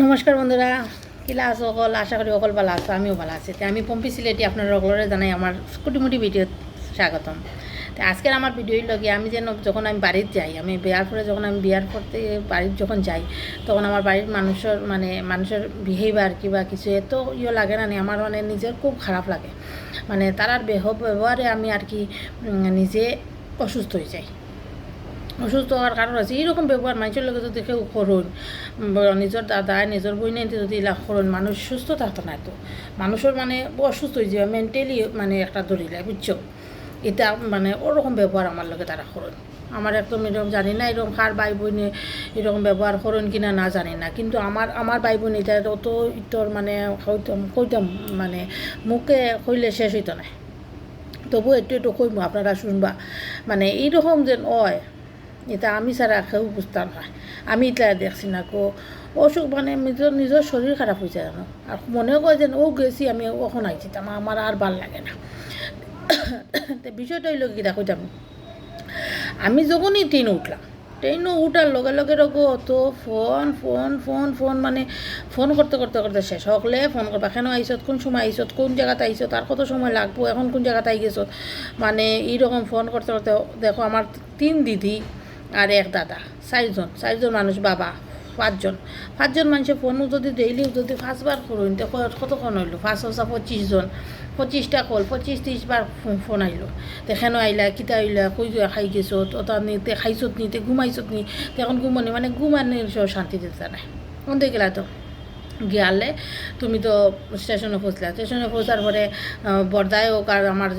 নমস্কার বন্ধুরা, কিলা আছো অকল? আশা করি অকল ভালো আছো, আমিও ভালো আছি। আমি পম্পি সিলেটি আপনার অকলরে জানাই আমার কুটিমুটি ভিডিও স্বাগতম। তো আজকের আমার ভিডিওর লগে আমি যেন যখন আমি বাড়িতে যাই, আমি বিয়ার পরে যখন আমি বিয়ার করতে বাড়ির যখন যাই, তখন আমার বাড়ির মানুষের বিহেভিয়ার কিবা কিছু এত লাগে না, আমার নিজের খুব খারাপ লাগে। তারার ব্যবহারে আমি আর কি নিজে অসুস্থ হয়ে যাই। অসুস্থ হওয়ার কারণ আছে এইরকম ব্যবহার মানুষের লগে যদি কেউ করুন, নিজের দাদা নিজের বইনে যদি এলাক করুন, মানুষ সুস্থ থাকতো না। তো মানুষের অসুস্থ হয়ে যাবে মেন্টালি, একটা ধরিলে বুঝছো। এটা ওরকম ব্যবহার আমার লগে তারা করুন। আমার একদম এরকম জানি না এরকম কার ভাই বোনে এরকম ব্যবহার করেন কিনা না জানি না, কিন্তু আমার ভাই বোন এটা অত ইতর কইতাম মুখে কইলে শেষ হইতো না। তবু একটু একটু কইমু, আপনারা শুনবা। এইরকম যেন হয়, এটা আমি ছাড়া কেউ বুঝতাম না। আমি এটা দেখছি না কো অসুখ নিজের শরীর খারাপ হয়েছে জানো, আর মনে করে যেন ও গেছি আমি ওখন আইছি, আমার আর ভাল লাগে না। তো বিষয়টা হইল কি দেখো, আমি যখনই ট্রেনও উঠার লগে লগে রকো তো phone phone phone phone phone করতে করতে করতে শেষ হকলে ফোন করবা, কেন আইসত, কোন সময় আইসত, কোন জায়গাতে আইসত, আর কত সময় লাগবো, এখন কোন জায়গাতে আই গেছত। এইরকম ফোন করতে করতে দেখো আমার 3 দিদি আর এক দাদা, চারজন মানুষ, বাবা পাঁচজন মানুষের ফোনও যদি ডেইলিও যদি 5 বার করুন, তো কতক্ষণ হইলো? 5 25 জন, 25টা কল, 25-30 বার ফোন আইলো। তেখানো আইলা, কিতা আইলা, কই খাই গেছো, ওটা নিতে খাইছত নিতে ঘুমাইছত নি, এখন ঘুমনি ঘুমানির শান্তি দিতে নাই। কোন দিকে গেলা তো গিয়ালে তুমি তো স্টেশনে পৌঁছার পরে বর্দায় হোক আর আমার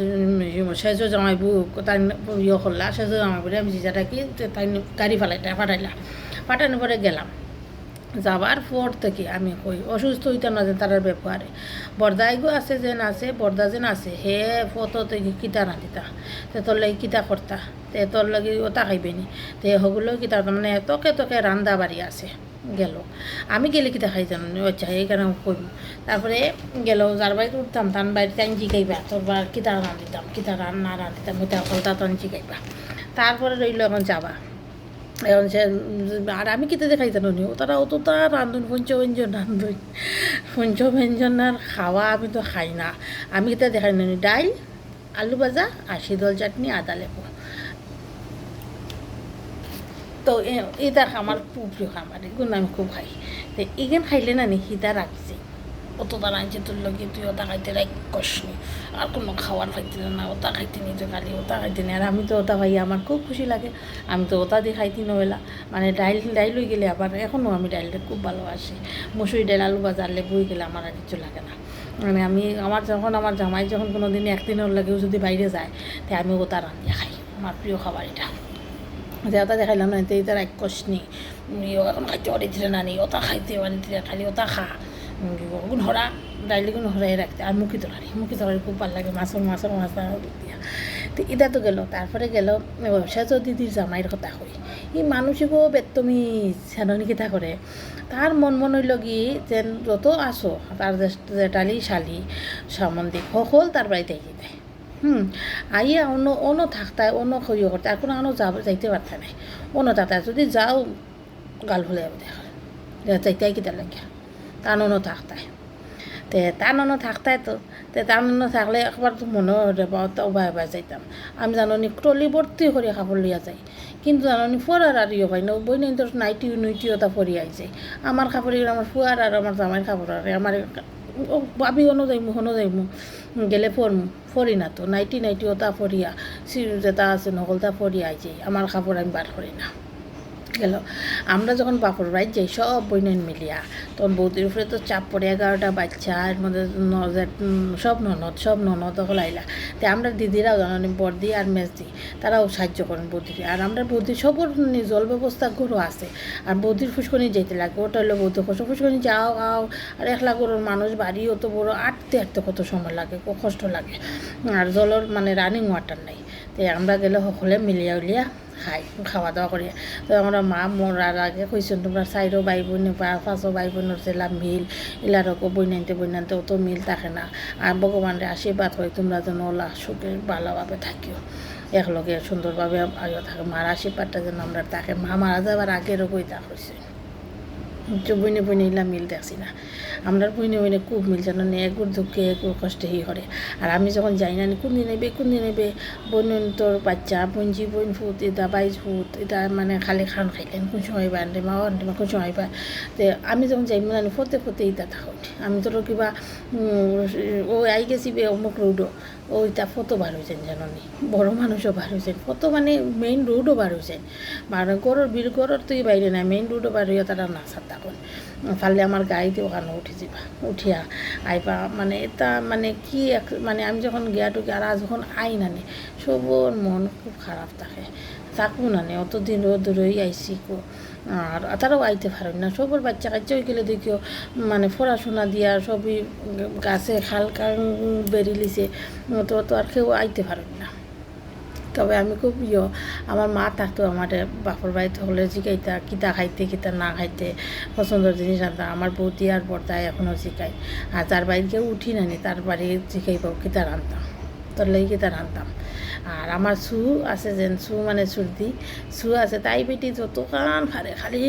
সেজ জামাইবু তাই করলা, সেজ জামাইবুরে আমি জিজাটা কি তাই গাড়ি পাঠানোর পরে গেলাম। যাবার পর থেকে আমি কই অসুস্থ হইতাম না যে তারার ব্যবহারে। বর্দাইগো আছে বর্দা যেন আছে হে ফটো থেকে কিতা রাঁধিতা, তে তোর লাগে কিতা করতা, তে তোর লাগে ওটা খাইবেনি, তে হগুলো কিতা তোকে রান্দা বাড়ি আছে। গেল আমি গেলে কিতা খাই জানো, আচ্ছা এইখানে কইম। তারপরে গেল যার বাড়িতে উঠতাম তার বাড়িতে আমি জিগাইবা তোর বা কিতা রাঁধিতাম, কিতা রান্না রাঁধিতাম, ওইটা কলতা তো আমি জিগাইবা। তারপরে রইল এখন যাবা, এখন সে আর আমি কিতে দেখাই জানো নি, তারা অতটা রান্ধুন পঞ্চব্যঞ্জনের খাওয়া আমি তো খাই না। আমি কিতে দেখাই নি, ডাইল, আলু ভাজা আর শীতল চাটনি, আদা লেবু। তো এটা আমার খুব প্রিয় খাবার, এগুলো আমি খুব খাই। তো এখান খাইলে না নি হিতা রাখছে, অতটা রাঁধছে তোর লগে তুই ওটা খাইতে রাখ কষনি, আর কোনো খাওয়ার খাইতে না, ওটা খাইতে নি তো খালি ওটা খাইতে নি। আর আমি তো ওটা খাই, আমার খুব খুশি লাগে। আমি তো ওটা দিয়ে খাইতে নবেলা ডাইল হয়ে গেলে আবার এখনও আমি ডাইলটা খুব ভালোবাসি। মুসুরি ডাইল, আলু ভাজা, লেবু হয়ে গেলে আমার আর কিছু লাগে না। আমার জামাই যখন কোনো দিন একদিনের লাগেও যদি বাইরে যায়, তাই আমি ওটা রান্ধিয়ে খাই। আমার প্রিয় খাবার এটা। যে ওটা দেখাইলাম না, এটা রাখ কষনি এখন খাইতে পারিছিল না নি, ওটা খাইতে পারিছিল খালি ওটা খা গুণ হরা ডাইলি গুণ হরাই রাখতে। আর মুখি তরকারি খুব ভালো লাগে, মাছ দিয়া। তো এটা তো গেল। তারপরে গেল সেজ দিদির জামাইয়ের কথা কই, এই মানুষিকও বেতমি সেননি কিতা করে, তার মন হইল কি যেন যত আসো তার জেঠালি শালি সম্বন্ধী সকল তার বাড়িতে দেয়। আইয়া অন্য থাকতায় অন্য খরিও করতে, আর কোনো যাইতে পারতে নাই। অন্য থাকতায় যদি যাও গাল ফুলে দেখা যাইতাই কিতা লাগে, তার অন্য থাকতায়। তার অন্য থাকতায় তো তার অন্য থাকলে একবার তো মনে হয় যাইতাম। আমি জানি ট্রলি ভর্তি করে কাপড় লিয়া যাই, কিন্তু জানি ফুয়ার আর ইয়ে পাই না, বই নাই তোর নাইটি ওটা পরি আইছে। আমার কাপড় আমার ফুয়ার আর আমার জামাইয়ের কাপড় আর আমার ভাবি হনো যাইমু গেলে ফরি না তো নাইটি ওটা ফরিয়া যেটা আছে নকলটা ফরিয়া আইছে। আমার কাপড় আমি বার করি না। গেল আমরা যখন বাপর বাড়ি যাই সব বইনেন মিলিয়া, তখন বৌদির উপরে তো চাপ পড়ে, 11টা বাচ্চা, এর মধ্যে সব ননদ হলাইলা। তো আমরা দিদিরাও জানি বর্দি আর মেজদি, তারাও সাহায্য করেন বৌদিকে। আর আমরা বৌদি সবর জল ব্যবস্থা গরু আছে, আর বৌদির ফুসকনি যেতে লাগে, ওটা হলো বৌদি ফুসকনি যাও আর একলা গরুর মানুষ বাড়ি অত বড় আটতে কত সময় লাগে, কষ্ট লাগে। আর জলের রানিং ওয়াটার নাই। তো আমরা গেলে সকলে মিলিয়া উলিয়া খাওয়া দাওয়া করি। তো আমরা মা মরার আগে কইছেন তোমরা 4 ভাই বোন বা 5 ভাই বোনের ছেলা মিল এলারকো বইনাইতে অত মিল থাকে না। আর ভগবানের আশীর্বাদ করি তোমরা যেন ওলা সুখে ভালোভাবে থাকিও, একলগে সুন্দরভাবে আগে থাকে। মার আশীর্বাদটা যেন আমরা থাকে। মা মারা যাবার আগেরও কইতা হয়েছে। বইনে বইনে এগুলা মিল দেখছি না। আমরা বইনে বইনে খুব মিল জানো না, একুর দুঃখে একুর কষ্টে হি করে। আর আমি যখন যাই না কোন দিন নেবে বোন তোর বাচ্চা বঞ্জি বোন ফুট এটা বাইশ ফুট এটা মানে খালি খান খাইলেন কোন সময় বা আনতে মা আনতে মা কোন সময় বা তো আমি যখন যাই মানে ফতে ইটা থাকুন আমি তোর কিবা ও আই গেছি বে অমুক রোডও ওইটা ফটো বার হয়েছেন জানি বড় মানুষও বার হয়েছেন ফটো মানে মেইন রোডও বার হয়েছেন মানে গড়ের তুই বাইরে না মেইন রোডও বার হইয়া তারা নাচার থাকুন ফালে আমার গাড়িতে ওখানে উঠে যাবা উঠিয়া আইবা মানে এটা মানে কি মানে আমি যখন গিয়া টুকি আর যখন আই নানি সবর মন খুব খারাপ থাকে থাকবো না অত দিন দূরেই আইসি কো আর তারাও আইতে পারেন না সবর বাচ্চা কাচ্চা হয়ে গেলে দেখিও মানে পড়াশোনা দিয়া সবই গাছে খাল বেরিলিছে তো আর কেউ আইতে পারেন না। তবে আমি খুব আমার মা থাকতো আমার বাপর বাড়িতে হলে জিকাইতা কিতা খাইতে কিতা না খাইতে পছন্দের জিনিস আনতাম আমার বৌদি আর বর্তায় এখনও জিকাই আর তার বাড়িতে কেউ উঠি নানি তার বাড়ি জিকাইব কিতা রান্তাম তোর লেগে কিতা রান্তাম। আর আমার সু আছে যেন সু মানে সর্দি সু আছে তাই বেটি যত কান ফারে খালি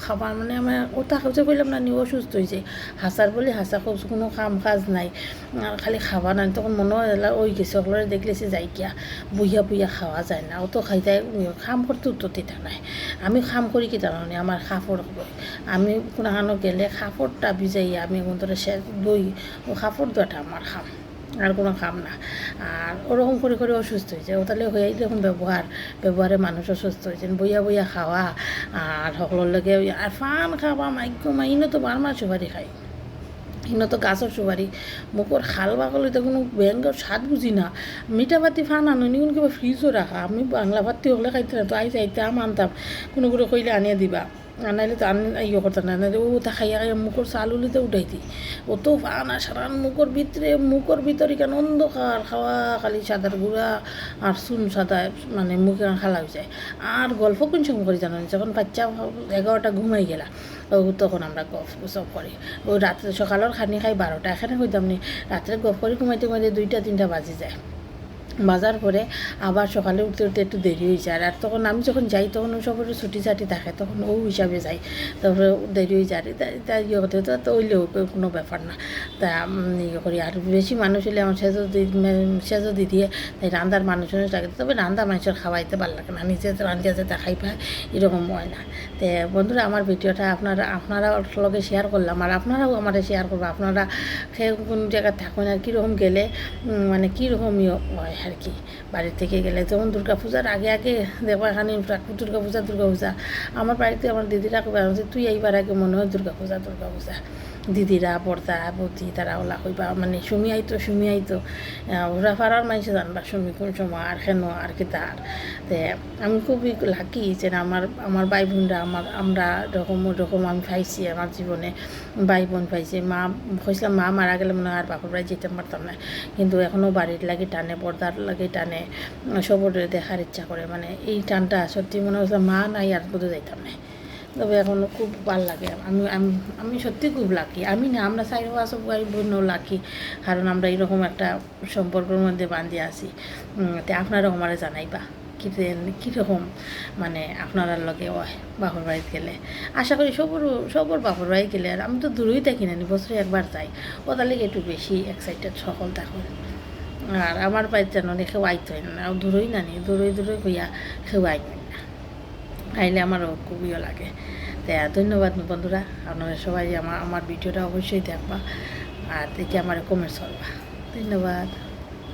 খাবার মানে আমার ওটা খাওয়া বললাম না নিয়ে অসুস্থ হয়েছে হাসার বলে হাসা কোনো কাম কাজ নাই আর খালি খাওয়া নাই তখন মনে হয় ওই গেছে ওগুলো দেখলেছে যাই কিয়া বুইয়া খাওয়া যায় না অত খাইতে খাম করতে উত্তরটা নাই আমি খাম করি কি জানি আমার কাপড় আমি কোনো গেলে কাপড়টা ভিজাইয়া আমি এখন ধরে সে দই ও কাপড় দেওয়াটা আমার খাম আর কোনো কাম না। আর ওরকম করে অসুস্থ হয়েছে ও তাহলে হয়ে যখন ব্যবহারে মানুষ অসুস্থ হয়েছেন বইয়া খাওয়া আর সকলের লগে আর ফান খাওয়া মাইক্য ইনো তো বারমার সুপারি খাই ইনো তো গাছের সুপারি মুখর খাল বাকলে তো কোনো ব্যাংকের স্বাদ বুঝি না মিঠা পাতি ফান আনো নি কিবা ফ্রিজও রাখা আমি বাংলা ভাতি হলে খাইতে না তো আইতে আনতাম কোনো কইলে আনিয়ে দিবা আনাইলে তো ইয়ে করতাম না ও তা খাইয়া মুখর চাল উলিতে উঠাইতি ও তো ফানা সারান মুখর ভিতরে কেন অন্ধকার খাওয়া খালি সাদার গুঁড়া আর চুন সাদা মানে মুখে খালা হয়ে যায়। আর গল্প কোন সময় করি জানো যখন বাচ্চা 11টা ঘুমাই গেলা তখন আমরা গপ সব করি ওই রাত্রে সকালের খানি খাই 12টা এখানে হইতাম নি রাত্রে গপ করি ঘুমাইতে 2টা 3টা বাজে যায় বাজার পরে আবার সকালে উঠতে একটু দেরি হয়ে যায় আর তখন আমি যখন যাই তখন ওই সব ছুটি ছাটি থাকে তখন ও হিসাবে যাই তারপরে দেরি হয়ে যায় তা ইয়ে করতে তো ওইলেও কোনো ব্যাপার না তা ইয়ে করি আর বেশি মানুষ হলে আমার সেজো দিয়ে তাই রান্দার মানুষের লাগে তবে রান্দা মানুষের খাওয়াইতে ভালো লাগে না নিজে রান্ধিয়া যেতে খাই পায় এরকম হয় না। তো বন্ধুরা আমার ভিডিওটা আপনারা লগে শেয়ার করলাম আর আপনারাও আমার শেয়ার করবো আপনারা কোন জায়গায় থাকুন আর কীরকম গেলে মানে কীরকম হয় আর কি বাড়ি থেকে গেলে যেমন দুর্গাপূজার আগে দেখো এখানে দুর্গাপূজা আমার বাড়িতে আমার দিদিরা তুই এইবার আগে মনে হয় দুর্গাপূজা দিদিরা বর্তা বৌদি তারা ওলা কইবা মানে সুমি আইতো ওরা পাড়ার মানুষে জানবা সুমি কোন সময় আর কেন আর কি তার তে আমি খুবই লাকি যে আমার ভাই বোনরা আমরা রকম আমি পাইছি আমার জীবনে ভাই বোন পাইছি মা কইছিলাম মা মারা গেলে মনে হয় আর বাপর বাড়ি যেতে পারতাম না কিন্তু এখনও বাড়ির লাগে টানে বর্দার লাগে টানে সবর দেখার ইচ্ছা করে মানে এই টানটা সত্যি মনে হচ্ছে মা নাই আর বোধ যাইতাম না। তবে এখন খুব ভালো লাগে আমি সত্যি খুব লাকি আমি না আমরা চাই সব ভাই বোনও লাকি কারণ আমরা এইরকম একটা সম্পর্কের মধ্যে বান্ধি আছি। তো আপনারাও আমারে জানাইবা কীরকম মানে আপনার লগে হয় বাপর বাড়িতে গেলে আশা করি সবর বাপর বাড়ি গেলে আর আমি তো দূরেই থাকি না বছরে একবার যাই ও তাহলে একটু বেশি এক্সাইটেড সকল তখন আর আমার বাড়িতে যেন কেউ আইতে হয় না দূরই না নি দূরে হইয়া কেউ আইন না আইলে আমারও খুবই লাগে। তাই ধন্যবাদ বন্ধুরা আপনারা সবাই আমার ভিডিওটা অবশ্যই দেখবা আর দেখে আমার কমেন্ট করবা। ধন্যবাদ।